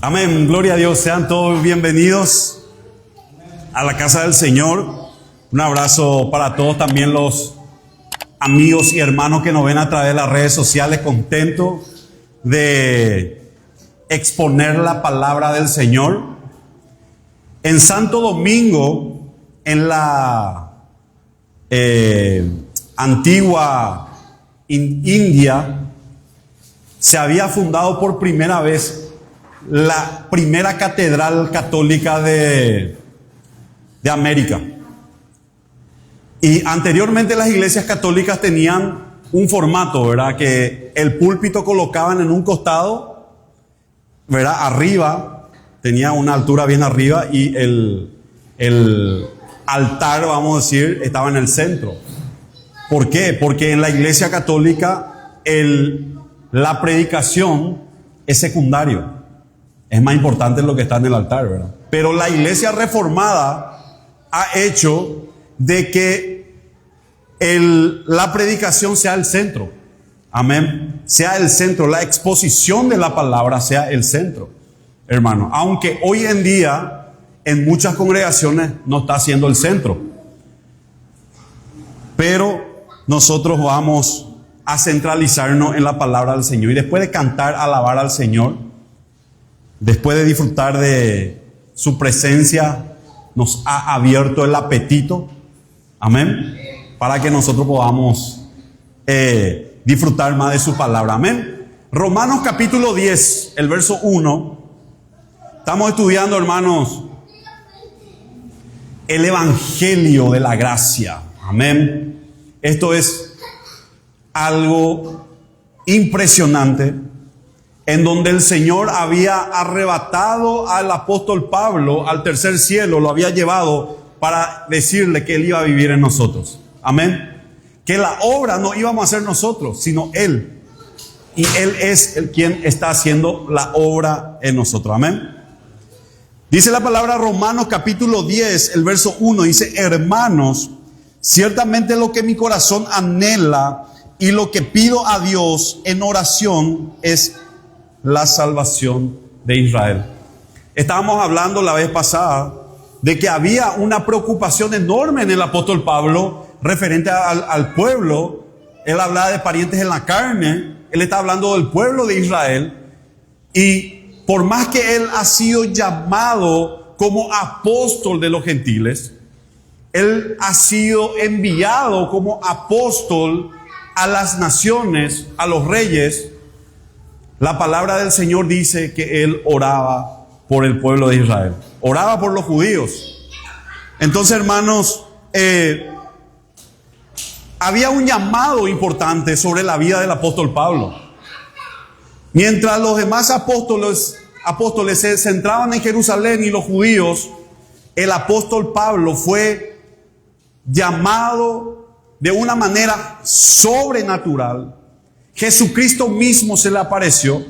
Amén, gloria a Dios, sean todos bienvenidos a la casa del Señor. Un abrazo para todos, también los amigos y hermanos que nos ven a través de las redes sociales, contento de exponer la palabra del Señor. En Santo Domingo, en la antigua India, se había fundado por primera vez la primera catedral católica de América. Y anteriormente las iglesias católicas tenían un formato, ¿verdad? Que el púlpito colocaban en un costado, ¿verdad? Arriba, tenía una altura bien arriba, y el altar, vamos a decir, estaba en el centro. ¿Por qué? Porque en la iglesia católica la predicación es secundario. Es más importante lo que está en el altar, ¿verdad? Pero la iglesia reformada ha hecho de que la predicación sea el centro. Amén. Sea el centro, la exposición de la palabra sea el centro, hermano. Aunque hoy en día en muchas congregaciones no está siendo el centro. Pero nosotros vamos a centralizarnos en la palabra del Señor. Y después de cantar, alabar al Señor, después de disfrutar de su presencia, nos ha abierto el apetito, amén, para que nosotros podamos disfrutar más de su palabra, amén. Romanos capítulo 10, el verso 1. Estamos estudiando, hermanos, el evangelio de la gracia, amén. Esto es algo impresionante, en donde el Señor había arrebatado al apóstol Pablo al tercer cielo, lo había llevado para decirle que Él iba a vivir en nosotros. Amén. Que la obra no íbamos a hacer nosotros, sino Él. Y Él es el quien está haciendo la obra en nosotros. Amén. Dice la palabra Romanos capítulo 10, el verso 1, dice: hermanos, ciertamente lo que mi corazón anhela y lo que pido a Dios en oración es la salvación de Israel. Estábamos hablando la vez pasada de que había una preocupación enorme en el apóstol Pablo referente al pueblo. Él hablaba de parientes en la carne, él está hablando del pueblo de Israel. Y por más que él ha sido llamado como apóstol de los gentiles, él ha sido enviado como apóstol a las naciones, a los reyes. La palabra del Señor dice que Él oraba por el pueblo de Israel. Oraba por los judíos. Entonces, hermanos, había un llamado importante sobre la vida del apóstol Pablo. Mientras los demás apóstoles se centraban en Jerusalén y los judíos, el apóstol Pablo fue llamado de una manera sobrenatural. Jesucristo mismo se le apareció,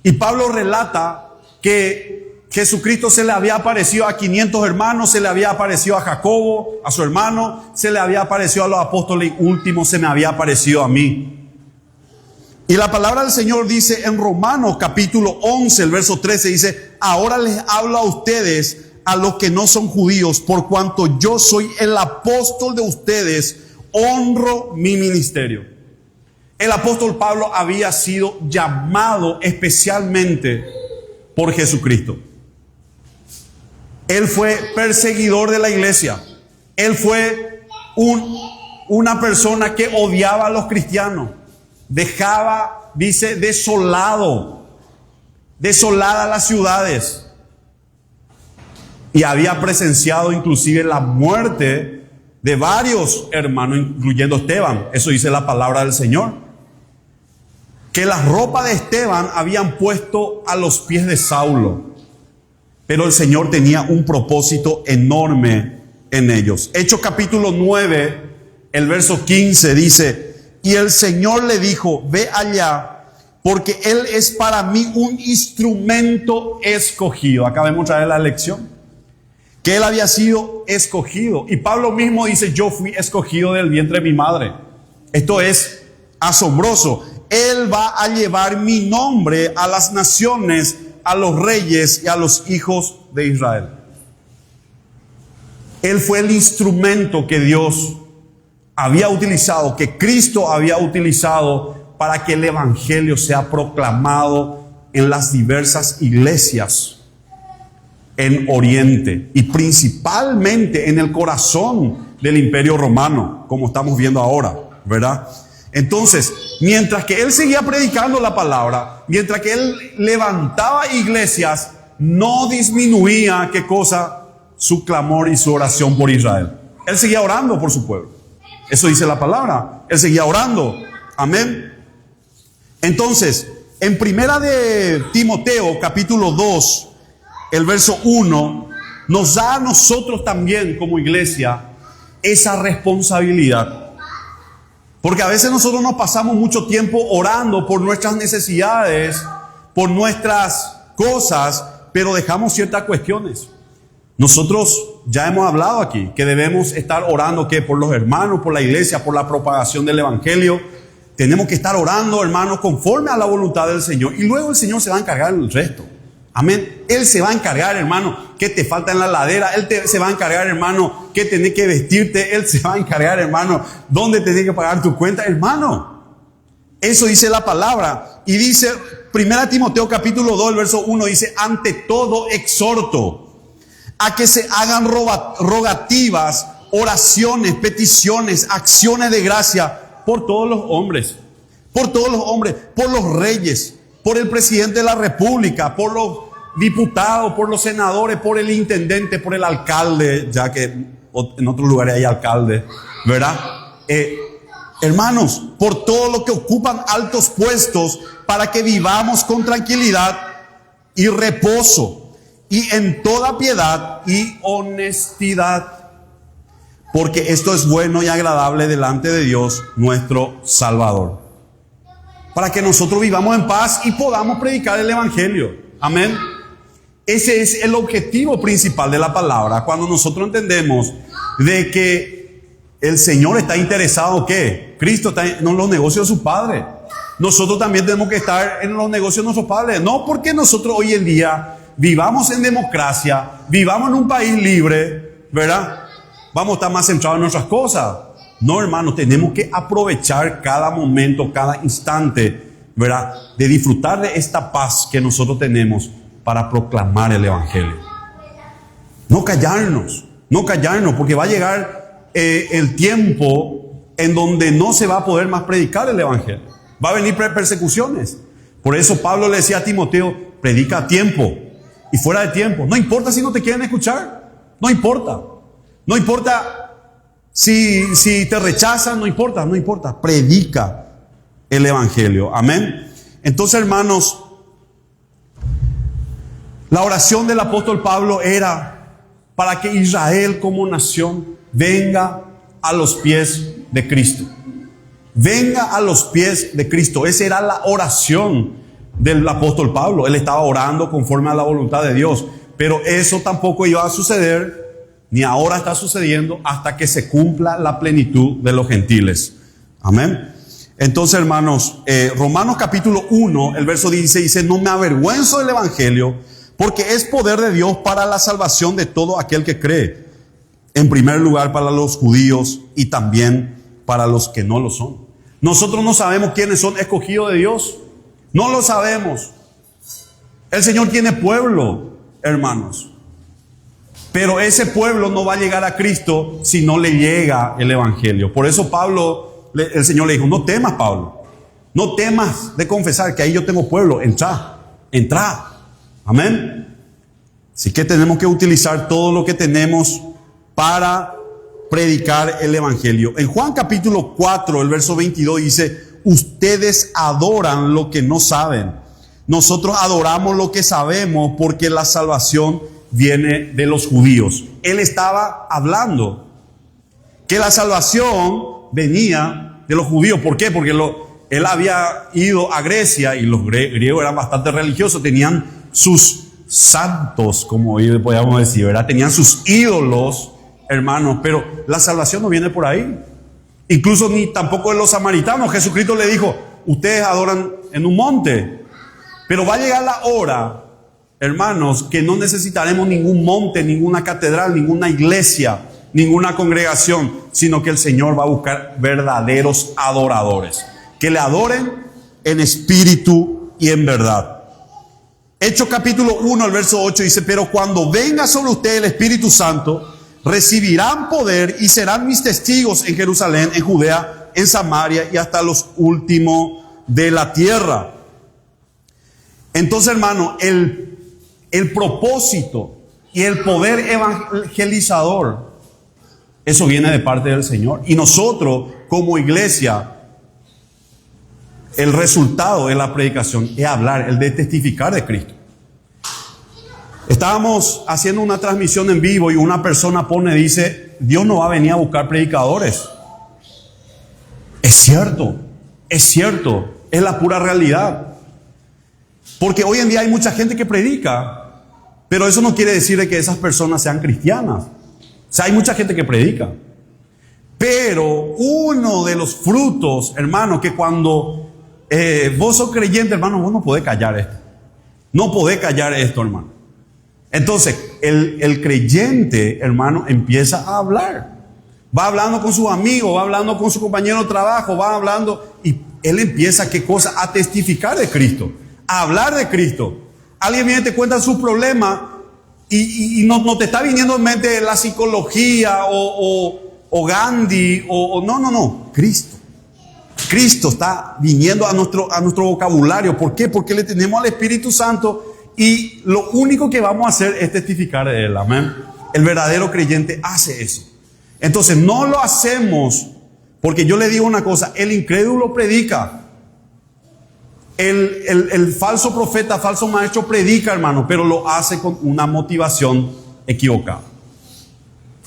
y Pablo relata que Jesucristo se le había aparecido a 500 hermanos, se le había aparecido a Jacobo, a su hermano, se le había aparecido a los apóstoles, y último se me había aparecido a mí. Y la palabra del Señor dice en Romanos capítulo 11, el verso 13, dice: ahora les hablo a ustedes, a los que no son judíos, por cuanto yo soy el apóstol de ustedes, honro mi ministerio. El apóstol Pablo había sido llamado especialmente por Jesucristo. Él fue perseguidor de la iglesia. Él fue una persona que odiaba a los cristianos. Dejaba, dice, desoladas las ciudades. Y había presenciado inclusive la muerte de varios hermanos, incluyendo Esteban. Eso dice la palabra del Señor. Que las ropas de Esteban habían puesto a los pies de Saulo. Pero el Señor tenía un propósito enorme en ellos. Hechos capítulo 9, el verso 15 dice: y el Señor le dijo: ve allá, porque Él es para mí un instrumento escogido. Acá vemos otra vez la lección. Que Él había sido escogido. Y Pablo mismo dice: yo fui escogido del vientre de mi madre. Esto es asombroso. Él va a llevar mi nombre a las naciones, a los reyes y a los hijos de Israel. Él fue el instrumento que Dios había utilizado, que Cristo había utilizado para que el evangelio sea proclamado en las diversas iglesias en Oriente y principalmente en el corazón del Imperio Romano, como estamos viendo ahora, ¿verdad? Entonces, mientras que él seguía predicando la palabra, mientras que él levantaba iglesias, no disminuía, ¿qué cosa? Su clamor y su oración por Israel. Él seguía orando por su pueblo. Eso dice la palabra. Él seguía orando. Amén. Entonces, en primera de Timoteo, capítulo 2, el verso 1, nos da a nosotros también como iglesia esa responsabilidad. Porque a veces nosotros nos pasamos mucho tiempo orando por nuestras necesidades, por nuestras cosas, pero dejamos ciertas cuestiones. Nosotros ya hemos hablado aquí que debemos estar orando ¿qué? Por los hermanos, por la iglesia, por la propagación del evangelio. Tenemos que estar orando, hermanos, conforme a la voluntad del Señor. Y luego el Señor se va a encargar del resto. Amén. Él se va a encargar, hermano, qué te falta en la ladera. Se va a encargar, hermano, qué tenés que vestirte. Él se va a encargar, hermano, dónde tenés que pagar tu cuenta, hermano. Eso dice la palabra. Y dice, 1 Timoteo capítulo 2, el verso 1, dice, ante todo exhorto a que se hagan rogativas, oraciones, peticiones, acciones de gracia por todos los hombres. Por todos los hombres, por los reyes, por el presidente de la república, por los diputados, por los senadores, por el intendente, por el alcalde, ya que en otros lugares hay alcalde, ¿verdad? Hermanos, por todo lo que ocupan altos puestos, para que vivamos con tranquilidad y reposo, y en toda piedad y honestidad, porque esto es bueno y agradable delante de Dios nuestro Salvador, para que nosotros vivamos en paz y podamos predicar el evangelio. Amén. Ese es el objetivo principal de la palabra. Cuando nosotros entendemos de que el Señor está interesado, ¿qué? Cristo está en los negocios de su Padre. Nosotros también tenemos que estar en los negocios de nuestros padres. No porque nosotros hoy en día vivamos en democracia, vivamos en un país libre, ¿verdad? Vamos a estar más centrados en nuestras cosas. No, hermanos, tenemos que aprovechar cada momento, cada instante, ¿verdad? De disfrutar de esta paz que nosotros tenemos para proclamar el evangelio. No callarnos, porque va a llegar el tiempo en donde no se va a poder más predicar el evangelio. Va a venir persecuciones. Por eso Pablo le decía a Timoteo, predica a tiempo y fuera de tiempo. No importa si no te quieren escuchar, no importa. No importa si te rechazan, no importa. Predica el evangelio. Amén. Entonces, hermanos, la oración del apóstol Pablo era para que Israel como nación venga a los pies de Cristo. Venga a los pies de Cristo. Esa era la oración del apóstol Pablo. Él estaba orando conforme a la voluntad de Dios. Pero eso tampoco iba a suceder, ni ahora está sucediendo, hasta que se cumpla la plenitud de los gentiles. Amén. Entonces, hermanos, Romanos capítulo 1, el verso 16 dice, no me avergüenzo del evangelio, porque es poder de Dios para la salvación de todo aquel que cree. En primer lugar para los judíos y también para los que no lo son. Nosotros no sabemos quiénes son escogidos de Dios. No lo sabemos. El Señor tiene pueblo, hermanos. Pero ese pueblo no va a llegar a Cristo si no le llega el evangelio. Por eso el Señor le dijo, no temas, Pablo. No temas de confesar que ahí yo tengo pueblo. Entra. Amén. Así que tenemos que utilizar todo lo que tenemos para predicar el evangelio. En Juan capítulo 4, el verso 22 dice, ustedes adoran lo que no saben. Nosotros adoramos lo que sabemos, porque la salvación viene de los judíos. Él estaba hablando que la salvación venía de los judíos. ¿Por qué? Porque él había ido a Grecia y los griegos eran bastante religiosos, tenían sus santos, como hoy podríamos decir, ¿verdad? Tenían sus ídolos, hermanos, pero la salvación no viene por ahí. Incluso ni tampoco de los samaritanos. Jesucristo le dijo, ustedes adoran en un monte, pero va a llegar la hora, hermanos, que no necesitaremos ningún monte, ninguna catedral, ninguna iglesia, ninguna congregación, sino que el Señor va a buscar verdaderos adoradores, que le adoren en espíritu y en verdad. Hechos capítulo 1, el verso 8 dice: pero cuando venga sobre ustedes el Espíritu Santo, recibirán poder y serán mis testigos en Jerusalén, en Judea, en Samaria y hasta los últimos de la tierra. Entonces, hermano, el propósito y el poder evangelizador, eso viene de parte del Señor. Y nosotros, como iglesia, el resultado de la predicación es hablar, el de testificar de Cristo. Estábamos haciendo una transmisión en vivo y una persona dice: Dios no va a venir a buscar predicadores. Es cierto, es la pura realidad. Porque hoy en día hay mucha gente que predica, pero eso no quiere decir de que esas personas sean cristianas. O sea, hay mucha gente que predica. Pero uno de los frutos, hermano, que cuando vos sos creyente, hermano, vos no podés callar esto. No podés callar esto, hermano. Entonces, el creyente, hermano, empieza a hablar. Va hablando con sus amigos, va hablando con su compañero de trabajo, va hablando y él empieza, ¿qué cosa? A testificar de Cristo, a hablar de Cristo. Alguien viene y te cuenta sus problemas y no te está viniendo en mente la psicología o Gandhi no. Cristo está viniendo a nuestro vocabulario. ¿Por qué? Porque le tenemos al Espíritu Santo y lo único que vamos a hacer es testificar de Él. Amén. El verdadero creyente hace eso. Entonces no lo hacemos porque yo le digo una cosa: el incrédulo predica. El falso profeta, falso maestro predica, hermano, pero lo hace con una motivación equivocada.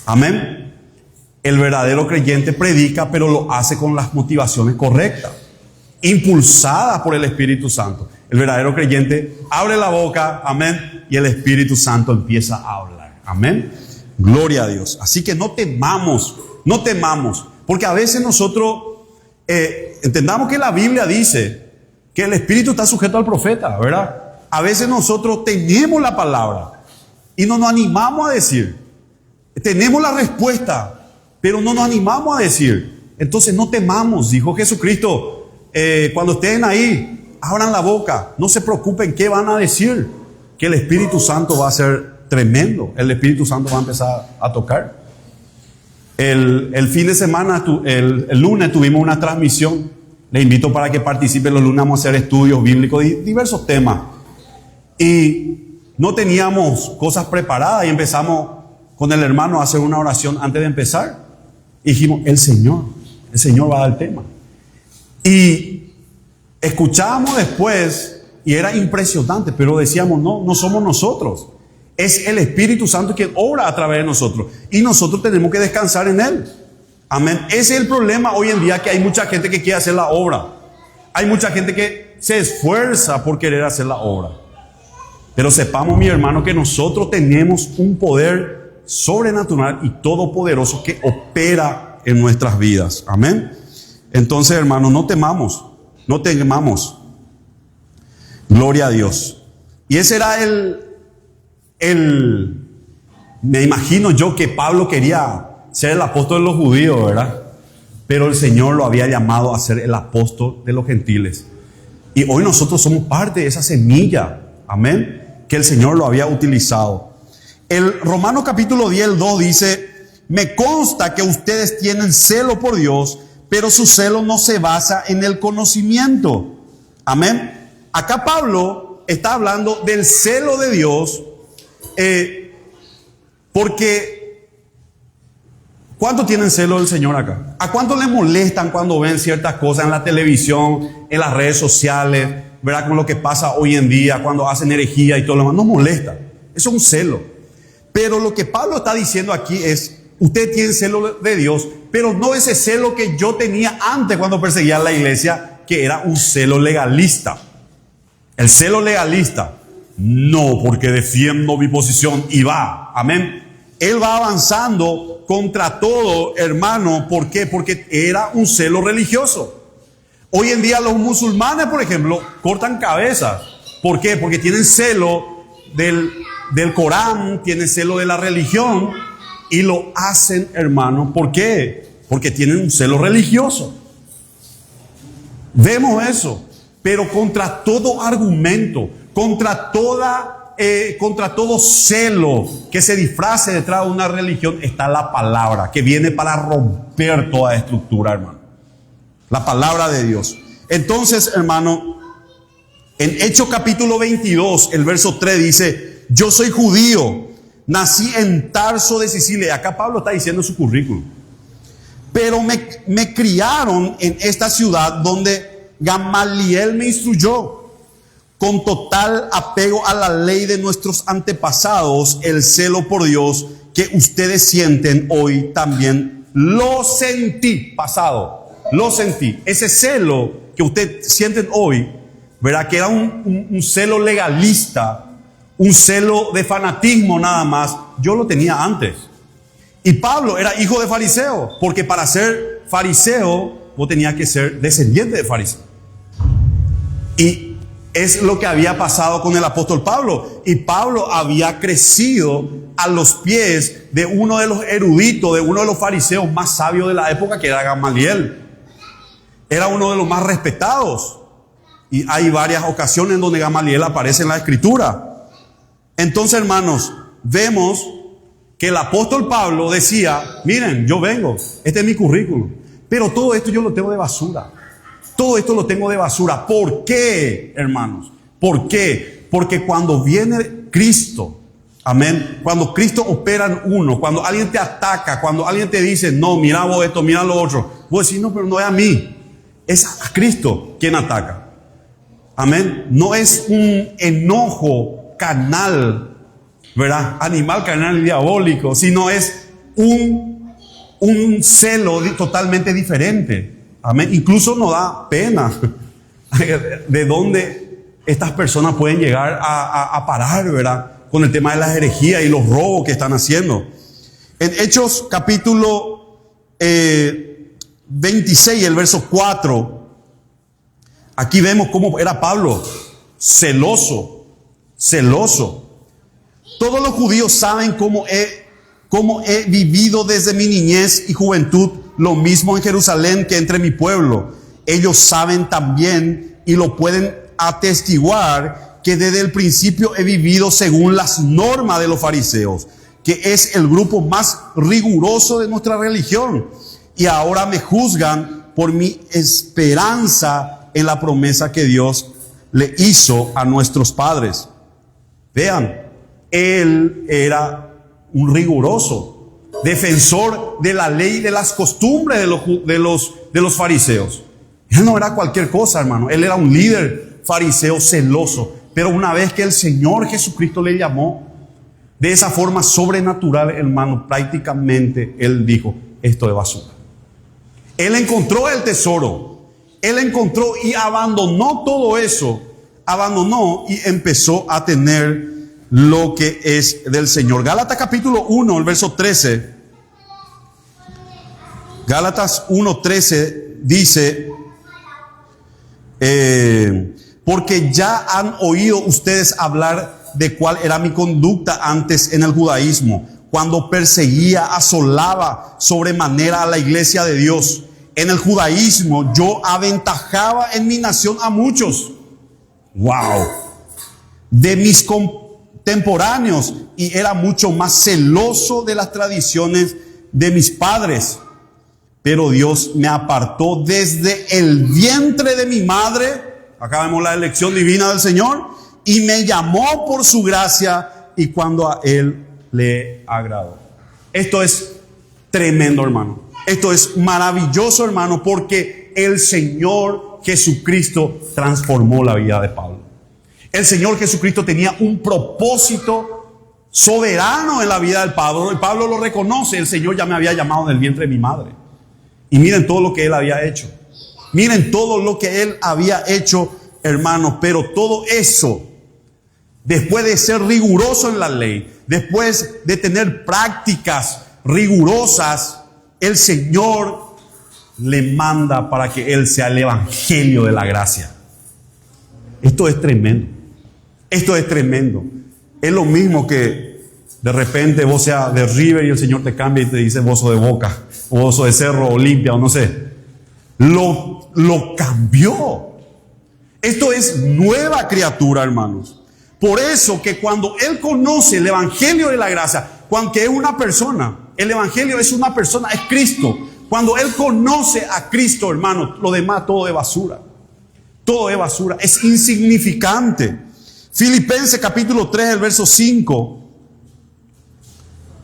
Amén. El verdadero creyente predica, pero lo hace con las motivaciones correctas, impulsadas por el Espíritu Santo. El verdadero creyente abre la boca, amén, y el Espíritu Santo empieza a hablar. Amén. Gloria a Dios. Así que no temamos, porque a veces nosotros entendamos que la Biblia dice que el Espíritu está sujeto al profeta, ¿verdad? A veces nosotros tenemos la palabra y no nos animamos a decir. Tenemos la respuesta, pero no nos animamos a decir. Entonces no temamos, dijo Jesucristo. Cuando estén ahí, abran la boca, no se preocupen qué van a decir, que el Espíritu Santo va a ser tremendo. El Espíritu Santo va a empezar a tocar. El fin de semana, el lunes tuvimos una transmisión. Les invito para que participen los lunes. Vamos a hacer estudios bíblicos de diversos temas. Y no teníamos cosas preparadas y empezamos con el hermano a hacer una oración antes de empezar. Y dijimos, el Señor va a dar el tema. Y escuchábamos después y era impresionante, pero decíamos, no somos nosotros. Es el Espíritu Santo quien obra a través de nosotros. Y nosotros tenemos que descansar en Él. Amén. Ese es el problema hoy en día, que hay mucha gente que quiere hacer la obra. Hay mucha gente que se esfuerza por querer hacer la obra. Pero sepamos, mi hermano, que nosotros tenemos un poder sobrenatural y todopoderoso que opera en nuestras vidas. Amén. Entonces, hermano, no temamos. Gloria a Dios. Y ese era me imagino yo que Pablo quería ser el apóstol de los judíos, ¿verdad? Pero el Señor lo había llamado a ser el apóstol de los gentiles. Y hoy nosotros somos parte de esa semilla, amén, que el Señor lo había utilizado. El Romanos capítulo 10, el 2 dice: me consta que ustedes tienen celo por Dios, pero su celo no se basa en el conocimiento. Amén. Acá Pablo está hablando del celo de Dios, porque ¿cuánto tienen celo del Señor acá? ¿A cuánto le molestan cuando ven ciertas cosas en la televisión, en las redes sociales, ¿verdad? Con lo que pasa hoy en día, cuando hacen herejía y todo lo demás. Nos molesta. Eso es un celo. Pero lo que Pablo está diciendo aquí es: usted tiene celo de Dios, pero no ese celo que yo tenía antes cuando perseguía a la iglesia, que era un celo legalista. El celo legalista, no, porque defiendo mi posición y va. Amén. Él va avanzando contra todo, hermano. ¿Por qué? Porque era un celo religioso. Hoy en día los musulmanes, por ejemplo, cortan cabezas. ¿Por qué? Porque tienen celo del Corán, tienen celo de la religión y lo hacen, hermano. ¿Por qué? Porque tienen un celo religioso. Vemos eso, pero contra todo argumento, contra todo celo que se disfrace detrás de una religión está la palabra, que viene para romper toda estructura, hermano. La palabra de Dios. Entonces, hermano, en Hechos capítulo 22, el verso 3 dice: yo soy judío, nací en Tarso de Sicilia. Acá Pablo está diciendo su currículum. Pero me criaron en esta ciudad donde Gamaliel me instruyó. Con total apego a la ley de nuestros antepasados, el celo por Dios que ustedes sienten hoy también lo sentí, pasado, lo sentí. Ese celo que ustedes sienten hoy, ¿verdad? Que era un celo legalista, un celo de fanatismo nada más, yo lo tenía antes. Y Pablo era hijo de fariseo, porque para ser fariseo vos tenías que ser descendiente de fariseo. Y es lo que había pasado con el apóstol Pablo. Y Pablo había crecido a los pies de uno de los eruditos, de uno de los fariseos más sabios de la época, que era Gamaliel. Era uno de los más respetados. Y hay varias ocasiones en donde Gamaliel aparece en la escritura. Entonces, hermanos, vemos que el apóstol Pablo decía: miren, yo vengo, este es mi currículum, pero todo esto yo lo tengo de basura. Todo esto lo tengo de basura. ¿Por qué, hermanos? ¿Por qué? Porque cuando viene Cristo, amén, cuando Cristo opera en uno, cuando alguien te ataca, cuando alguien te dice: no, mira vos esto, mira lo otro, vos decís: no, pero no es a mí, es a Cristo quien ataca. Amén. No es un enojo carnal, ¿verdad? Animal, carnal y diabólico, sino es un celo totalmente diferente. Amén. Incluso nos da pena de dónde estas personas pueden llegar a parar, ¿verdad? Con el tema de las herejías y los robos que están haciendo. En Hechos capítulo 26, el verso 4, aquí vemos cómo era Pablo, celoso. Todos los judíos saben cómo he vivido desde mi niñez y juventud, lo mismo en Jerusalén que entre mi pueblo. Ellos saben también y lo pueden atestiguar que desde el principio he vivido según las normas de los fariseos, que es el grupo más riguroso de nuestra religión. Y ahora me juzgan por mi esperanza en la promesa que Dios le hizo a nuestros padres. Vean, él era un riguroso defensor de la ley y de las costumbres de los fariseos. Él no era cualquier cosa, hermano. Él era un líder fariseo celoso. Pero una vez que el Señor Jesucristo le llamó de esa forma sobrenatural, hermano, prácticamente él dijo: esto es basura. Él encontró el tesoro. Él encontró y abandonó todo eso. Abandonó y empezó a tener lo que es del Señor. Gálatas capítulo 1, el verso 13. Gálatas 1:13 dice: porque ya han oído ustedes hablar de cuál era mi conducta antes en el judaísmo, cuando perseguía, asolaba sobremanera a la iglesia de Dios. En el judaísmo yo aventajaba en mi nación a muchos. Wow. De mis contemporáneos, y era mucho más celoso de las tradiciones de mis padres. Pero Dios me apartó desde el vientre de mi madre. Acá vemos la elección divina del Señor. Y me llamó por su gracia, y cuando a Él le agradó. Esto es tremendo, hermano. Esto es maravilloso, hermano, porque el Señor Jesucristo transformó la vida de Pablo. El Señor Jesucristo tenía un propósito soberano en la vida del Pablo. Y Pablo lo reconoce: el Señor ya me había llamado del vientre de mi madre. Y miren todo lo que Él había hecho. Miren todo lo que Él había hecho, hermanos. Pero todo eso, después de ser riguroso en la ley, después de tener prácticas rigurosas, el Señor le manda para que Él sea el evangelio de la gracia. Esto es tremendo. Esto es tremendo. Es lo mismo que de repente vos seas de River y el Señor te cambia y te dice vos sos de Boca, o vos sos de Cerro, Olimpia, o no sé. Lo cambió. Esto es nueva criatura, hermanos. Por eso que cuando Él conoce el evangelio de la gracia, cuando es una persona, el evangelio es una persona, es Cristo. Cuando Él conoce a Cristo, hermanos, lo demás todo es basura. Todo es basura, es insignificante. Filipenses capítulo 3, el verso 5.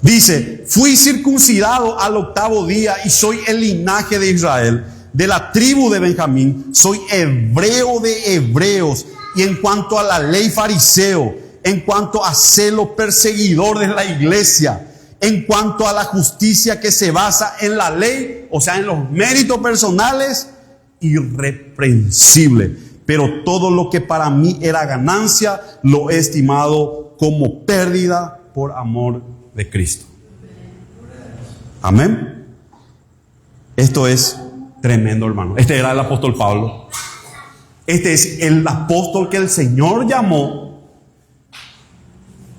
Dice, fui circuncidado al 8º día y soy el linaje de Israel, de la tribu de Benjamín, soy hebreo de hebreos, y en cuanto a la ley fariseo, en cuanto a celo perseguidor de la iglesia, en cuanto a la justicia que se basa en la ley, o sea, en los méritos personales, irreprensible. Pero todo lo que para mí era ganancia, lo he estimado como pérdida por amor de Cristo. Amén. Esto es tremendo, hermano. Este era el apóstol Pablo. Este es el apóstol que el Señor llamó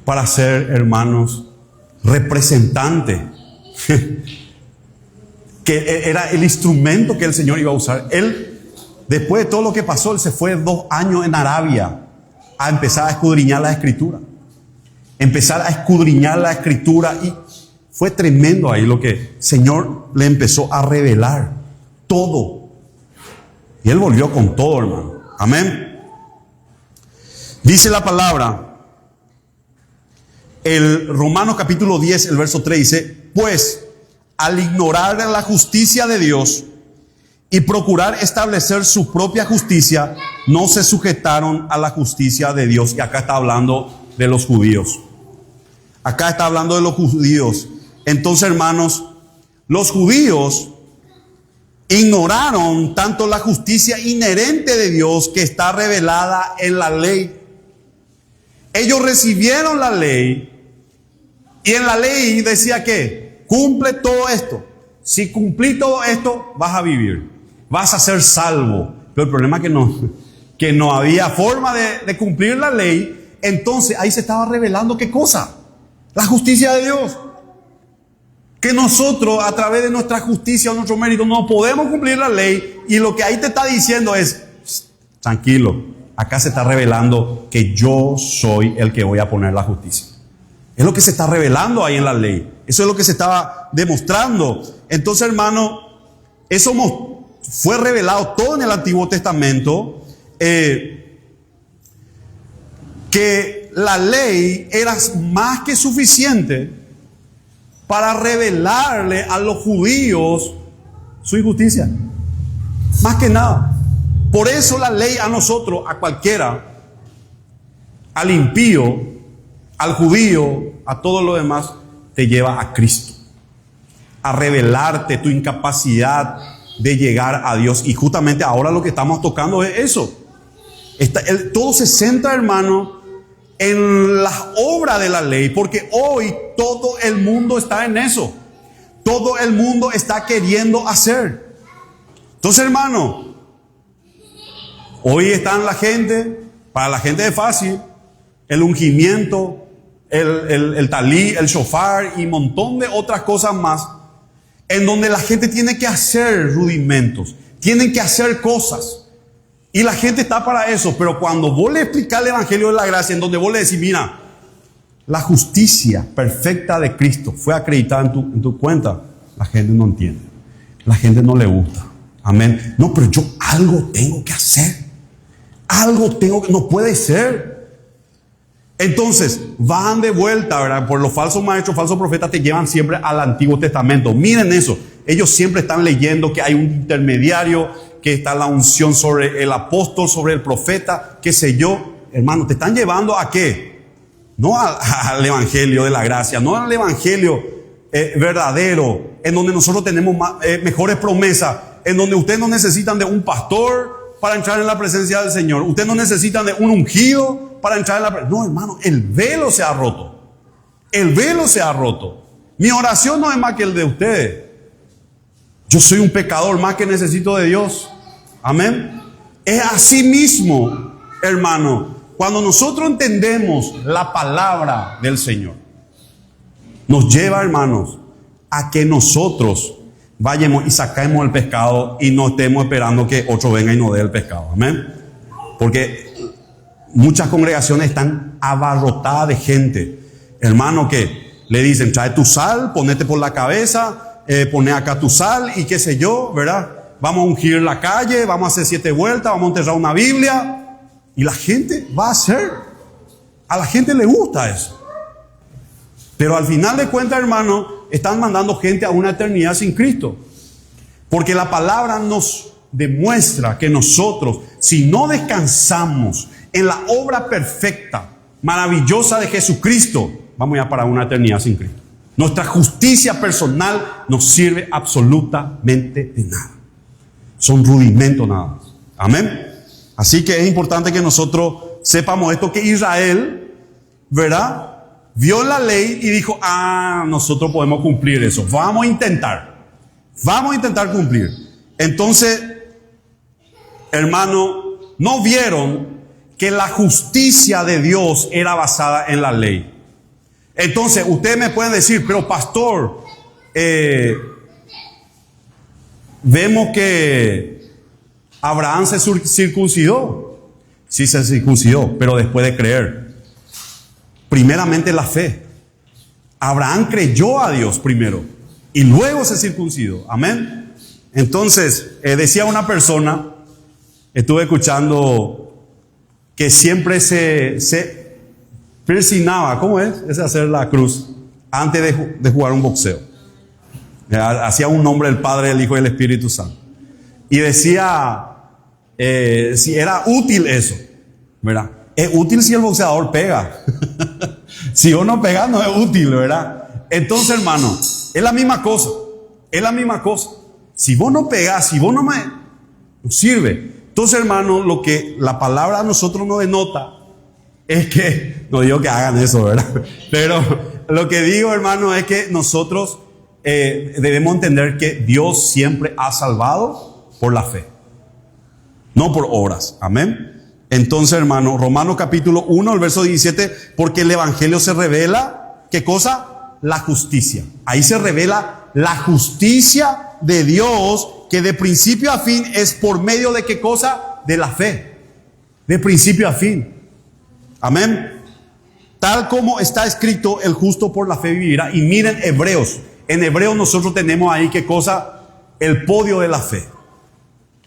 para ser, hermanos, representante. Que era el instrumento que el Señor iba a usar. Él, después de todo lo que pasó, él se fue 2 años en Arabia a empezar a escudriñar la Escritura. Empezar a escudriñar la Escritura, y fue tremendo ahí lo que el Señor le empezó a revelar. Todo. Y él volvió con todo, hermano. Amén. Dice la palabra, el Romanos capítulo 10, el verso 3 dice, pues al ignorar la justicia de Dios y procurar establecer su propia justicia, no se sujetaron a la justicia de Dios. Y acá está hablando de los judíos. Acá está hablando de los judíos. Entonces, hermanos, los judíos ignoraron tanto la justicia inherente de Dios que está revelada en la ley. Ellos recibieron la ley, y en la ley decía que cumple todo esto. Si cumplí todo esto, vas a vivir, vas a ser salvo. Pero el problema es que no había forma de cumplir la ley. Entonces ahí se estaba revelando ¿qué cosa? La justicia de Dios. Que nosotros, a través de nuestra justicia o nuestro mérito, no podemos cumplir la ley. Y lo que ahí te está diciendo es, tranquilo, acá se está revelando que yo soy el que voy a poner la justicia. Es lo que se está revelando ahí en la ley. Eso es lo que se estaba demostrando. Entonces, hermano, eso fue revelado todo en el Antiguo Testamento. Que la ley era más que suficiente para revelarle a los judíos su injusticia. Más que nada. Por eso la ley a nosotros, a cualquiera, al impío, al judío, a todo lo demás, te lleva a Cristo. A revelarte tu incapacidad de llegar a Dios. Y justamente ahora lo que estamos tocando es eso. Todo se centra, hermano, en las obras de la ley, porque hoy todo el mundo está en eso. Todo el mundo está queriendo hacer. Entonces, hermano, hoy están para la gente es fácil, el ungimiento, el talí, el shofar y un montón de otras cosas más, en donde la gente tiene que hacer rudimentos, tienen que hacer cosas. Y la gente está para eso, pero cuando vos le explicás el evangelio de la gracia, en donde vos le decís, mira, la justicia perfecta de Cristo fue acreditada en tu cuenta, la gente no entiende, la gente no le gusta. Amén. No, pero yo algo tengo que hacer, no puede ser. Entonces, van de vuelta, ¿verdad? Por los falsos maestros, falsos profetas te llevan siempre al Antiguo Testamento. Miren eso, ellos siempre están leyendo que hay un intermediario, que está la unción sobre el apóstol, sobre el profeta, qué sé yo. Hermano, te están llevando ¿a qué? No al evangelio de la gracia, no al evangelio verdadero, en donde nosotros tenemos mejores promesas, en donde ustedes no necesitan de un pastor para entrar en la presencia del Señor, ustedes no necesitan de un ungido para entrar en la presencia. No, hermano, el velo se ha roto. El velo se ha roto. Mi oración no es más que el de ustedes. Yo soy un pecador más que necesito de Dios. Amén. Es así mismo, hermano, cuando nosotros entendemos la palabra del Señor, nos lleva, hermanos, a que nosotros vayamos y saquemos el pescado y no estemos esperando que otro venga y nos dé el pescado. Amén. Porque muchas congregaciones están abarrotadas de gente, hermano, que le dicen, trae tu sal, ponete por la cabeza, poné acá tu sal y qué sé yo, ¿verdad? Vamos a ungir la calle, vamos a hacer 7 vueltas, vamos a enterrar una Biblia. Y la gente va a hacer. A la gente le gusta eso. Pero al final de cuentas, hermano, están mandando gente a una eternidad sin Cristo. Porque la palabra nos demuestra que nosotros, si no descansamos en la obra perfecta, maravillosa de Jesucristo, vamos ya para una eternidad sin Cristo. Nuestra justicia personal no sirve absolutamente de nada. Son rudimentos nada más. Amén. Así que es importante que nosotros sepamos esto, que Israel, ¿verdad?, vio la ley y dijo, nosotros podemos cumplir eso. Vamos a intentar cumplir. Entonces, hermano, no vieron que la justicia de Dios era basada en la ley. Entonces, ustedes me pueden decir, pero pastor, vemos que Abraham se circuncidó. Sí, se circuncidó, pero después de creer. Primeramente la fe. Abraham creyó a Dios primero y luego se circuncidó. Amén. Entonces, decía una persona, estuve escuchando, que siempre se persinaba, ¿cómo es? Es hacer la cruz antes de jugar un boxeo. Hacía un nombre del Padre, del Hijo y del Espíritu Santo. Y decía si era útil eso, ¿verdad? Es útil si el boxeador pega. Si uno pega no es útil, ¿verdad? Entonces, hermano, es la misma cosa. Es la misma cosa. Si vos no pegás, si vos no sirve. Entonces, hermano, lo que la palabra a nosotros nos denota es que, no digo que hagan eso, ¿verdad? Pero lo que digo, hermano, es que nosotros debemos entender que Dios siempre ha salvado por la fe, no por obras. Amén. Entonces, hermano, Romanos capítulo 1, el verso 17, porque el evangelio se revela, ¿qué cosa? La justicia. Ahí se revela la justicia de Dios, que de principio a fin es por medio de ¿qué cosa? De la fe. De principio a fin. Amén. Tal como está escrito, el justo por la fe vivirá. Y miren Hebreos. En Hebreos nosotros tenemos ahí ¿qué cosa? El podio de la fe.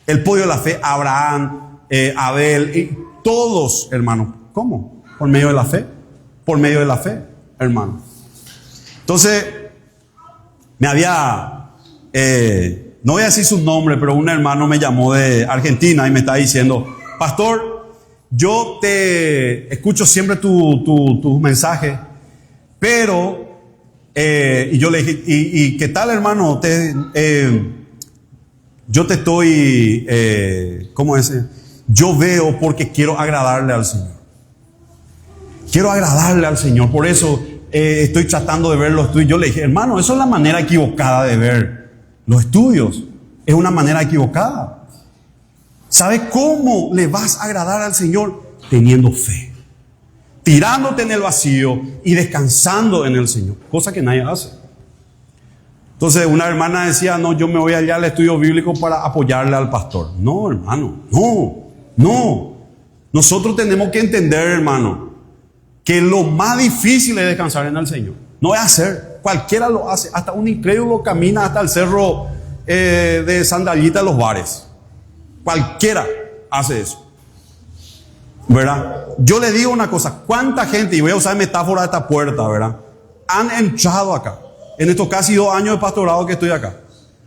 El podio de la fe, Abraham, Abel, y todos, hermano. ¿Cómo? Por medio de la fe. Por medio de la fe, hermano. Entonces, me había, no voy a decir su nombre, pero un hermano me llamó de Argentina y me está diciendo, pastor, yo te escucho siempre tus mensajes, pero, y yo le dije, ¿y qué tal, hermano? Yo te estoy, ¿cómo es? Yo veo porque quiero agradarle al Señor. Quiero agradarle al Señor, por eso estoy tratando de ver los estudios. Yo le dije, hermano, eso es la manera equivocada de ver los estudios. Es una manera equivocada. ¿Sabe cómo le vas a agradar al Señor? Teniendo fe, tirándote en el vacío y descansando en el Señor, cosa que nadie hace. Entonces una hermana decía, no, yo me voy allá al estudio bíblico para apoyarle al pastor. No, hermano, no. Nosotros tenemos que entender, hermano, que lo más difícil es descansar en el Señor. No es hacer, cualquiera lo hace. Hasta un incrédulo camina hasta el cerro de Sandalita de los bares. Cualquiera hace eso, ¿verdad? Yo le digo una cosa, ¿cuánta gente, y voy a usar metáfora de esta puerta, ¿verdad?, han entrado acá en estos casi 2 años de pastorado que estoy acá,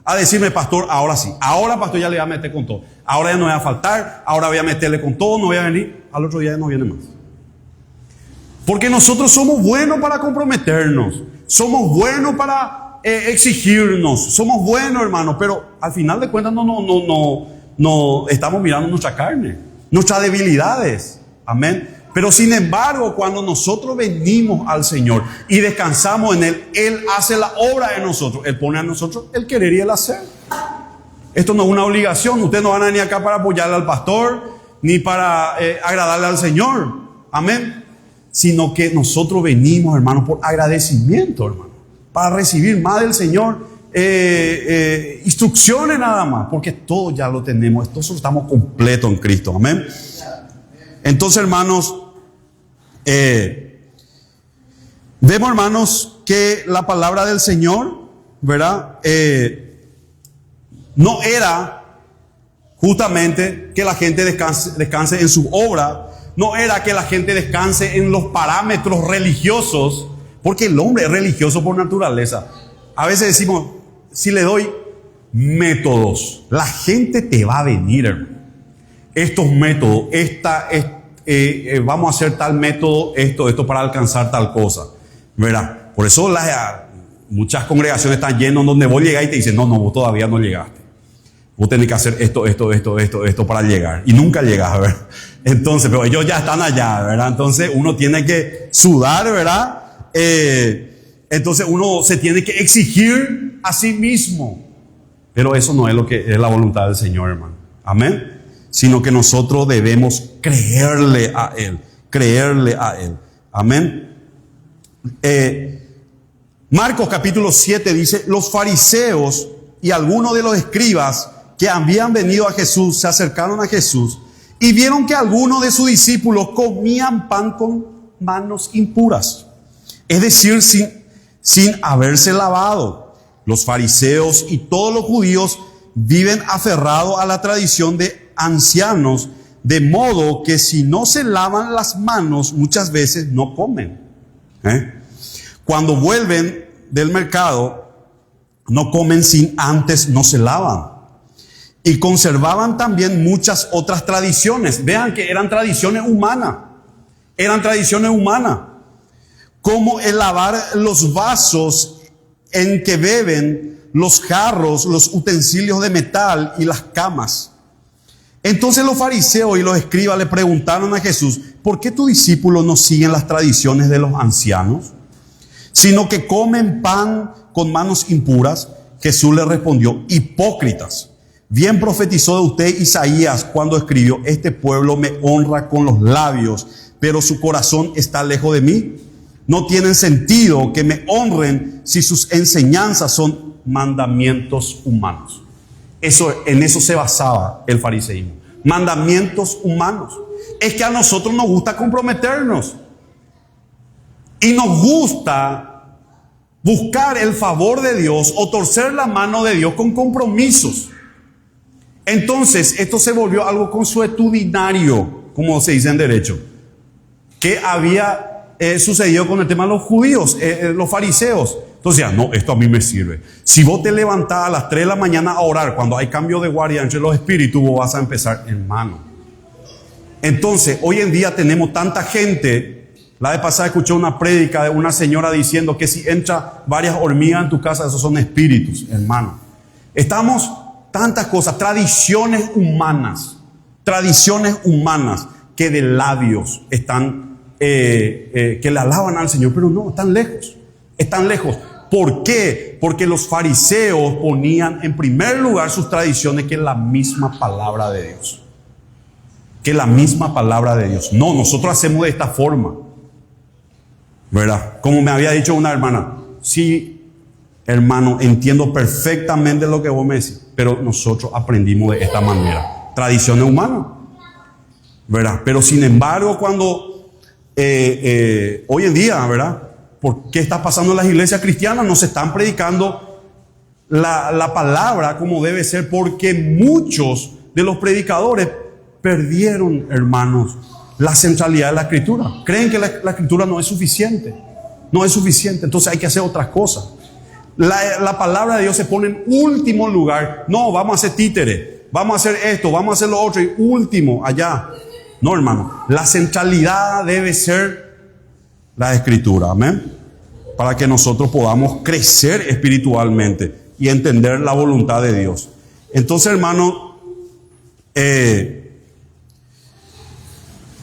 a decirme, pastor, ahora sí, ahora pastor ya le voy a meter con todo, ahora ya no voy a faltar, ahora voy a meterle con todo, no voy a venir, al otro día ya no viene más? Porque nosotros somos buenos para comprometernos, somos buenos para exigirnos, somos buenos, hermano, pero al final de cuentas no estamos mirando nuestra carne, nuestras debilidades. Amén. Pero sin embargo, cuando nosotros venimos al Señor y descansamos en Él, Él hace la obra en nosotros. Él pone a nosotros el querer y el hacer. Esto no es una obligación. Ustedes no van a venir acá para apoyarle al pastor, ni para agradarle al Señor. Amén. Sino que nosotros venimos, hermanos, por agradecimiento, hermano. Para recibir más del Señor, instrucciones nada más. Porque todo ya lo tenemos. Todos estamos completos en Cristo. Amén. Entonces, hermanos, vemos, hermanos, que la palabra del Señor, ¿verdad? No era justamente que la gente descanse en su obra, no era que la gente descanse en los parámetros religiosos, porque el hombre es religioso por naturaleza. A veces decimos, si le doy métodos, la gente te va a venir, hermano. Estos métodos, vamos a hacer tal método, esto para alcanzar tal cosa, ¿verdad? Por eso muchas congregaciones están llenas donde vos llegás y te dicen, no, vos todavía no llegaste. Vos tenés que hacer esto para llegar. Y nunca llegas, ¿verdad? Entonces, pero ellos ya están allá, ¿verdad? Entonces uno tiene que sudar, ¿verdad? Entonces uno se tiene que exigir a sí mismo. Pero eso no es lo que es la voluntad del Señor, hermano. Amén. Sino que nosotros debemos creerle a Él. Creerle a Él. Amén. Marcos capítulo 7 dice, los fariseos y algunos de los escribas que habían venido a Jesús se acercaron a Jesús y vieron que algunos de sus discípulos comían pan con manos impuras, es decir, sin haberse lavado. Los fariseos y todos los judíos viven aferrados a la tradición de ancianos, de modo que si no se lavan las manos muchas veces no comen. Cuando vuelven del mercado no comen sin antes no se lavan. Y conservaban también muchas otras tradiciones. Vean que eran tradiciones humanas. Eran tradiciones humanas. Como el lavar los vasos en que beben, los jarros, los utensilios de metal y las camas. Entonces los fariseos y los escribas le preguntaron a Jesús, ¿por qué tus discípulos no siguen las tradiciones de los ancianos, sino que comen pan con manos impuras? Jesús le respondió, hipócritas. Bien profetizó de usted Isaías cuando escribió, este pueblo me honra con los labios, pero su corazón está lejos de mí. No tienen sentido que me honren si sus enseñanzas son mandamientos humanos. En eso se basaba el fariseísmo. Mandamientos humanos. Es que a nosotros nos gusta comprometernos. Y nos gusta buscar el favor de Dios o torcer la mano de Dios con compromisos. Entonces, esto se volvió algo consuetudinario, como se dice en derecho, que había sucedido con el tema de los judíos, los fariseos. Entonces, no, esto a mí me sirve. Si vos te levantás a las 3 de la mañana a orar, cuando hay cambio de guardia entre los espíritus, vos vas a empezar, hermano. Entonces, hoy en día tenemos tanta gente. La vez pasada escuché una prédica de una señora diciendo que si entra varias hormigas en tu casa, esos son espíritus, hermano. Estamos tantas cosas, tradiciones humanas que de labios están, que le alaban al Señor, pero no, están lejos. ¿Por qué? Porque los fariseos ponían en primer lugar sus tradiciones que la misma palabra de Dios. No, nosotros hacemos de esta forma, ¿verdad? Como me había dicho una hermana, sí, hermano, entiendo perfectamente lo que vos me decís, pero nosotros aprendimos de esta manera. Tradiciones humanas, ¿verdad? Pero sin embargo, cuando hoy en día, ¿verdad? ¿Por qué está pasando en las iglesias cristianas? No se están predicando la palabra como debe ser, porque muchos de los predicadores perdieron, hermanos, la centralidad de la escritura. Creen que la escritura no es suficiente. Entonces hay que hacer otras cosas. La palabra de Dios se pone en último lugar. No, vamos a hacer títere, vamos a hacer esto, vamos a hacer lo otro y último allá. No, hermano, la centralidad debe ser la escritura, amén, para que nosotros podamos crecer espiritualmente y entender la voluntad de Dios. Entonces, hermano,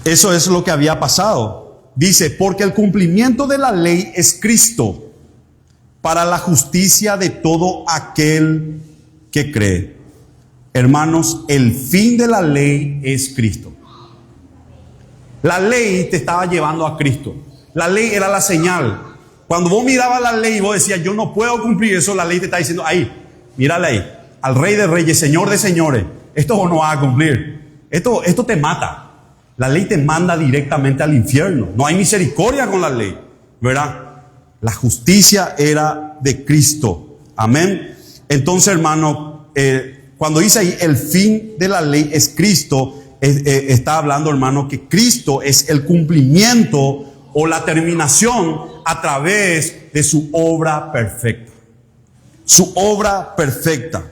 eso es lo que había pasado. Dice, porque el cumplimiento de la ley es Cristo, para la justicia de todo aquel que cree. Hermanos, el fin de la ley es Cristo. La ley te estaba llevando a Cristo. La ley era la señal. Cuando vos mirabas la ley y vos decías, yo no puedo cumplir eso, la ley te está diciendo, ahí, mírala ahí, al Rey de Reyes, Señor de Señores, esto vos no vas a cumplir. Esto te mata. La ley te manda directamente al infierno. No hay misericordia con la ley, ¿verdad? La justicia era de Cristo. Amén. Entonces, hermano, cuando dice ahí el fin de la ley es Cristo, está hablando, hermano, que Cristo es el cumplimiento o la terminación a través de su obra perfecta. Su obra perfecta.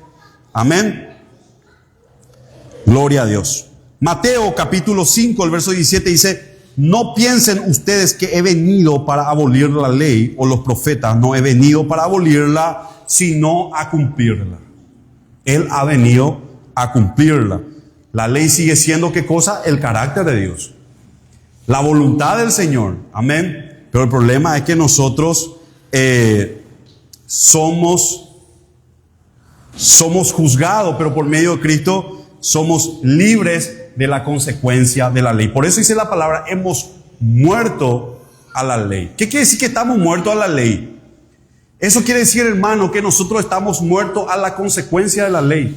Amén. Gloria a Dios. Mateo capítulo 5, el verso 17 dice, no piensen ustedes que he venido para abolir la ley o los profetas. No he venido para abolirla, sino a cumplirla. Él ha venido a cumplirla. La ley sigue siendo, ¿qué cosa? El carácter de Dios. La voluntad del Señor. Amén. Pero el problema es que nosotros somos juzgados, pero por medio de Cristo somos libres de la consecuencia de la ley. Por eso dice la palabra, hemos muerto a la ley. ¿Qué quiere decir que estamos muertos a la ley? Eso quiere decir, hermano, que nosotros estamos muertos a la consecuencia de la ley.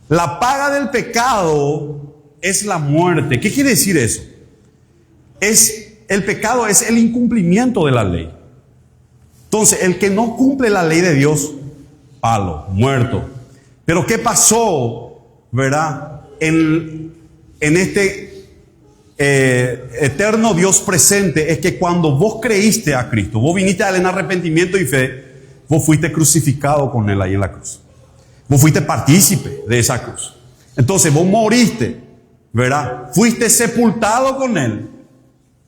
La paga del pecado es la muerte. ¿Qué quiere decir eso? El pecado es el incumplimiento de la ley. Entonces, el que no cumple la ley de Dios, palo, muerto. Pero ¿qué pasó, verdad? En este eterno Dios presente es que cuando vos creíste a Cristo, vos viniste a él en arrepentimiento y fe, vos fuiste crucificado con él ahí en la cruz. Vos fuiste partícipe de esa cruz. Entonces vos moriste, ¿verdad? Fuiste sepultado con él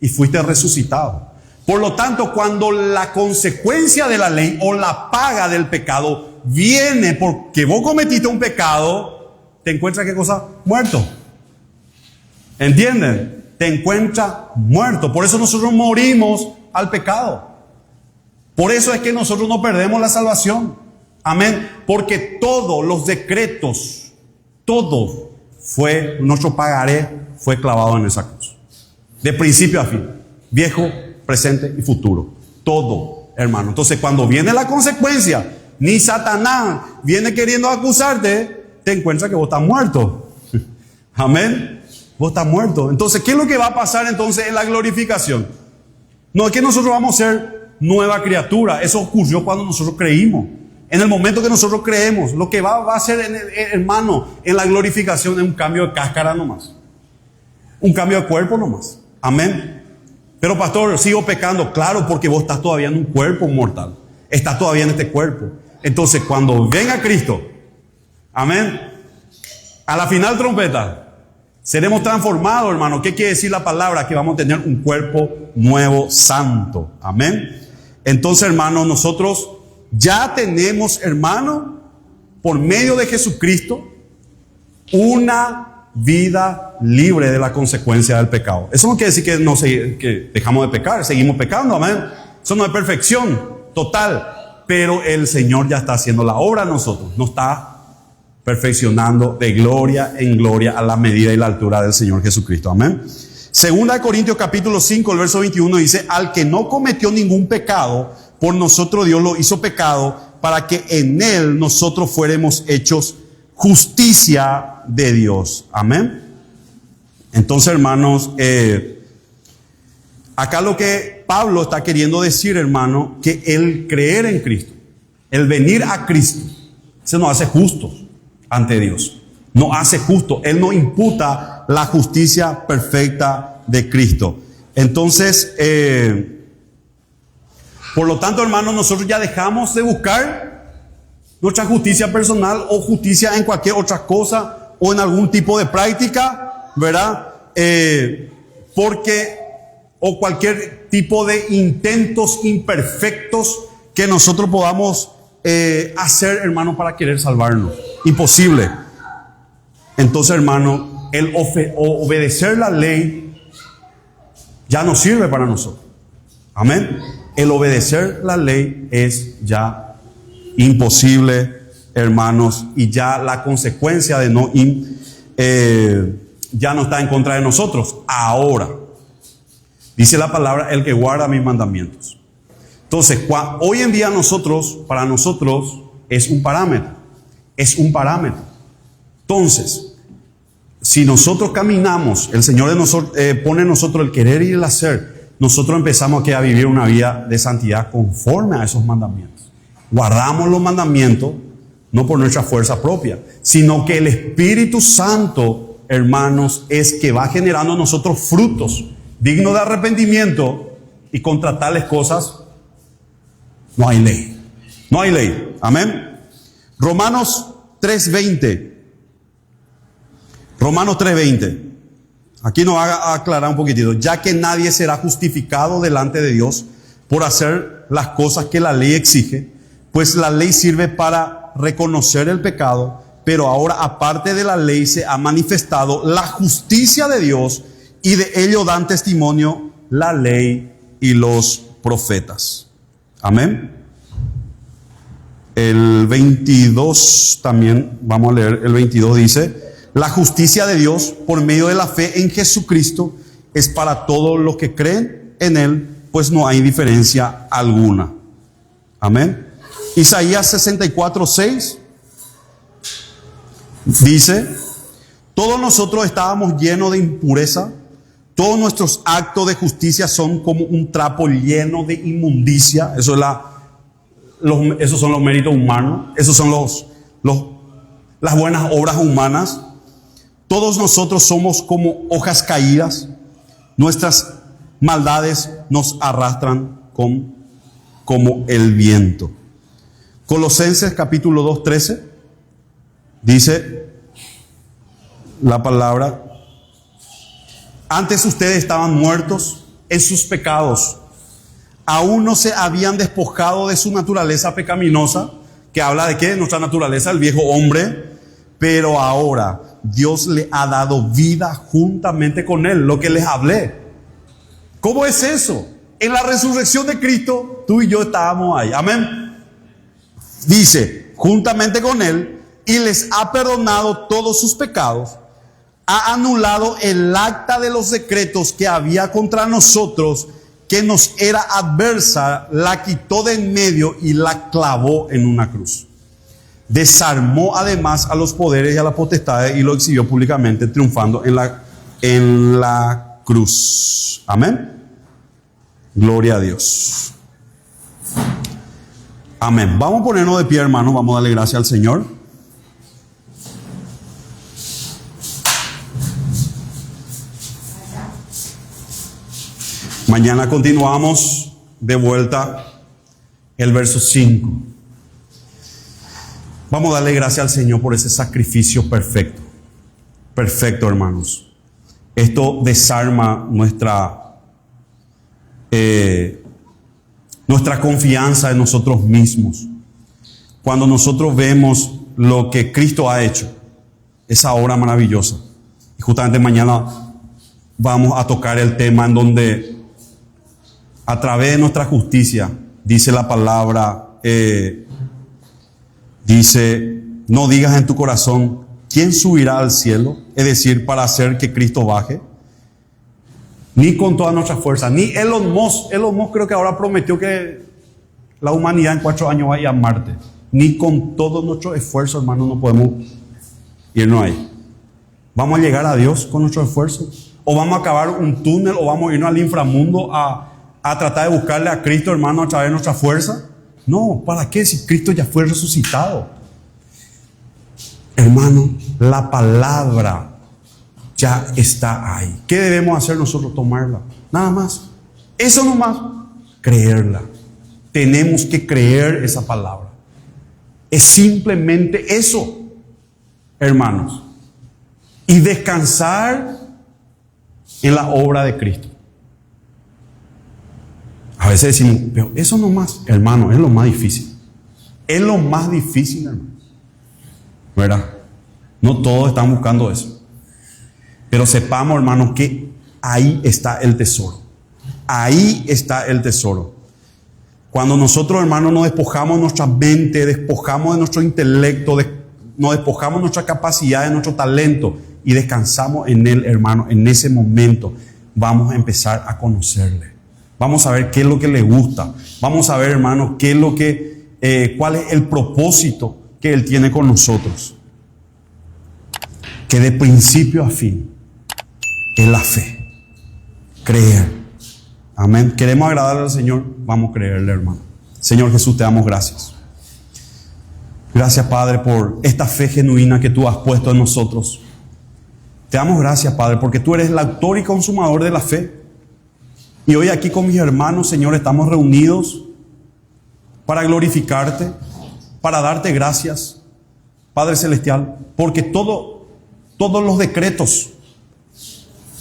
y fuiste resucitado. Por lo tanto, cuando la consecuencia de la ley o la paga del pecado viene porque vos cometiste un pecado, te encuentras, ¿qué cosa? Muerto. ¿Entienden? Te encuentras muerto. Por eso nosotros morimos al pecado. Por eso es que nosotros no perdemos la salvación. Amén. Porque todos los decretos, todo nuestro pagaré fue clavado en esa cruz. De principio a fin. Viejo, presente y futuro. Todo, hermano. Entonces, cuando viene la consecuencia, ni Satanás viene queriendo acusarte, te encuentras que vos estás muerto. Amén. Vos estás muerto. Entonces, ¿qué es lo que va a pasar entonces en la glorificación? No es que nosotros vamos a ser nueva criatura. Eso ocurrió cuando nosotros creímos. En el momento que nosotros creemos, lo que va a ser, hermano, en la glorificación es un cambio de cáscara nomás. Un cambio de cuerpo nomás. Amén. Pero pastor, sigo pecando. Claro, porque vos estás todavía en un cuerpo mortal. Estás todavía en este cuerpo. Entonces, cuando venga Cristo, amén, a la final trompeta, seremos transformados, hermano. ¿Qué quiere decir la palabra? Que vamos a tener un cuerpo nuevo, santo. Amén. Entonces, hermano, nosotros ya tenemos, hermano, por medio de Jesucristo, una vida libre de la consecuencia del pecado. Eso no quiere decir que dejamos de pecar, seguimos pecando, amén. Eso no es perfección total. Pero el Señor ya está haciendo la obra en nosotros. Nos está perfeccionando de gloria en gloria a la medida y la altura del Señor Jesucristo. Amén. Segunda de Corintios capítulo 5, el verso 21 dice, al que no cometió ningún pecado, por nosotros Dios lo hizo pecado, para que en él nosotros fuéramos hechos justicia de Dios. Amén. Entonces, hermanos, acá lo que Pablo está queriendo decir, hermano, que el creer en Cristo, el venir a Cristo, se nos hace justos ante Dios. Nos hace justos. Él nos imputa la justicia perfecta de Cristo. Entonces, por lo tanto, hermanos, nosotros ya dejamos de buscar nuestra justicia personal o justicia en cualquier otra cosa o en algún tipo de práctica, ¿verdad? O cualquier tipo de intentos imperfectos que nosotros podamos hacer, hermano, para querer salvarnos. Imposible. Entonces, hermano, el obedecer la ley ya no sirve para nosotros. Amén. El obedecer la ley es ya imposible hermanos, y ya la consecuencia de no ir, ya no está en contra de nosotros. Ahora, dice la palabra, el que guarda mis mandamientos. Entonces, hoy en día para nosotros, es un parámetro. Es un parámetro. Entonces, si nosotros caminamos, el Señor pone en nosotros el querer y el hacer, nosotros empezamos aquí a vivir una vida de santidad conforme a esos mandamientos. Guardamos los mandamientos, no por nuestra fuerza propia, sino que el Espíritu Santo, hermanos, es que va generando en nosotros frutos dignos de arrepentimiento, y contra tales cosas no hay ley. No hay ley. Amén. Romanos 3:20. Romanos 3:20. Aquí nos va a aclarar un poquitito. Ya que nadie será justificado delante de Dios por hacer las cosas que la ley exige, pues la ley sirve para reconocer el pecado, pero ahora aparte de la ley se ha manifestado la justicia de Dios, y de ello dan testimonio la ley y los profetas. Amén. El 22 también, vamos a leer, el 22 dice: la justicia de Dios por medio de la fe en Jesucristo es para todos los que creen en Él, pues no hay diferencia alguna. Amén. Isaías 64:6 dice: todos nosotros estábamos llenos de impureza, todos nuestros actos de justicia son como un trapo lleno de inmundicia. Esos son los méritos humanos, esos son las buenas obras humanas. Todos nosotros somos como hojas caídas, nuestras maldades nos arrastran como el viento. Colosenses capítulo 2:13 dice la palabra: antes ustedes estaban muertos en sus pecados, aún no se habían despojado de su naturaleza pecaminosa, que habla de qué, nuestra naturaleza, el viejo hombre, pero ahora Dios le ha dado vida juntamente con Él, lo que les hablé. ¿Cómo es eso? En la resurrección de Cristo, tú y yo estábamos ahí. Amén. Dice, juntamente con Él, y les ha perdonado todos sus pecados, ha anulado el acta de los decretos que había contra nosotros, que nos era adversa, la quitó de en medio y la clavó en una cruz. Desarmó además a los poderes y a las potestades y lo exhibió públicamente, triunfando en la cruz. Amén. Gloria a Dios. Amén. Vamos a ponernos de pie, hermanos. Vamos a darle gracias al Señor. Mañana continuamos de vuelta el verso 5. Vamos a darle gracias al Señor por ese sacrificio perfecto. Perfecto, hermanos. Esto desarma nuestra confianza en nosotros mismos. Cuando nosotros vemos lo que Cristo ha hecho, esa obra maravillosa. Y justamente mañana vamos a tocar el tema en donde a través de nuestra justicia, dice la palabra, dice, no digas en tu corazón, ¿quién subirá al cielo? Es decir, para hacer que Cristo baje. Ni con toda nuestra fuerza, ni Elon Musk creo que ahora prometió que la humanidad en 4 años va a ir a Marte. Ni con todo nuestro esfuerzo, hermano, no podemos irnos ahí. ¿Vamos a llegar a Dios con nuestro esfuerzo? ¿O vamos a cavar un túnel? ¿O vamos a irnos al inframundo a tratar de buscarle a Cristo, hermano, a través de nuestra fuerza? No, ¿para qué? Si Cristo ya fue resucitado. Hermano, la palabra ya está ahí. ¿Qué debemos hacer nosotros? Tomarla. Nada más. Eso nomás. Creerla. Tenemos que creer esa palabra. Es simplemente eso, hermanos. Y descansar en la obra de Cristo. A veces decimos, pero eso nomás, hermano, es lo más difícil. Es lo más difícil, hermano. ¿Verdad? No todos están buscando eso. Pero sepamos, hermanos, que ahí está el tesoro. Ahí está el tesoro. Cuando nosotros, hermanos, nos despojamos de nuestra mente, despojamos de nuestro intelecto, nos despojamos de nuestra capacidad, de nuestro talento y descansamos en Él, hermano, en ese momento vamos a empezar a conocerle. Vamos a ver qué es lo que le gusta. Vamos a ver, hermano, qué es lo que, cuál es el propósito que Él tiene con nosotros. Que de principio a fin es la fe. Creer. Amén. Queremos agradarle al Señor. Vamos a creerle, hermano. Señor Jesús, te damos gracias. Gracias, Padre, por esta fe genuina que tú has puesto en nosotros. Te damos gracias, Padre, porque tú eres el autor y consumador de la fe. Y hoy aquí con mis hermanos, Señor, estamos reunidos para glorificarte, para darte gracias, Padre Celestial, porque todos los decretos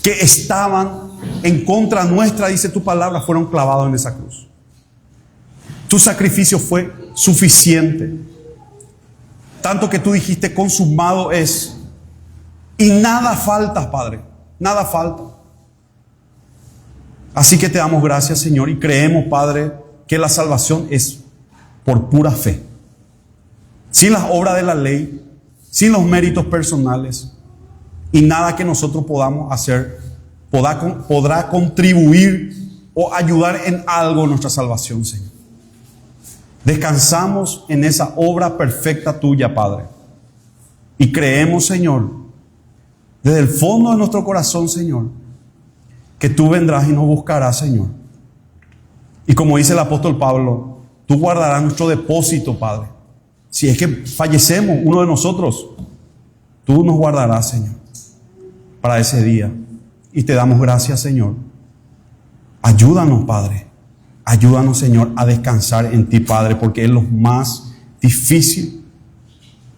que estaban en contra nuestra, dice tu palabra, fueron clavados en esa cruz. Tu sacrificio fue suficiente. Tanto que tú dijiste, consumado es. Y nada falta, Padre. Nada falta. Así que te damos gracias, Señor, y creemos, Padre, que la salvación es por pura fe. Sin las obras de la ley, sin los méritos personales, y nada que nosotros podamos hacer podrá contribuir o ayudar en algo a nuestra salvación, Señor. Descansamos en esa obra perfecta tuya, Padre. Y creemos, Señor, desde el fondo de nuestro corazón, Señor, que tú vendrás y nos buscarás, Señor. Y como dice el apóstol Pablo, tú guardarás nuestro depósito, Padre. Si es que fallecemos, uno de nosotros, tú nos guardarás, Señor, para ese día. Y te damos gracias, Señor. Ayúdanos, Padre. Ayúdanos, Señor, a descansar en ti, Padre, porque es lo más difícil,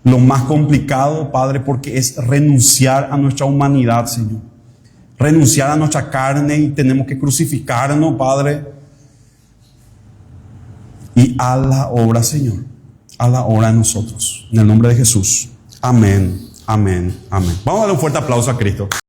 lo más complicado, Padre, porque es renunciar a nuestra humanidad, Señor. Renunciar a nuestra carne y tenemos que crucificarnos, Padre. Y a la obra, Señor. A la obra de nosotros. En el nombre de Jesús. Amén, amén, amén. Vamos a darle un fuerte aplauso a Cristo.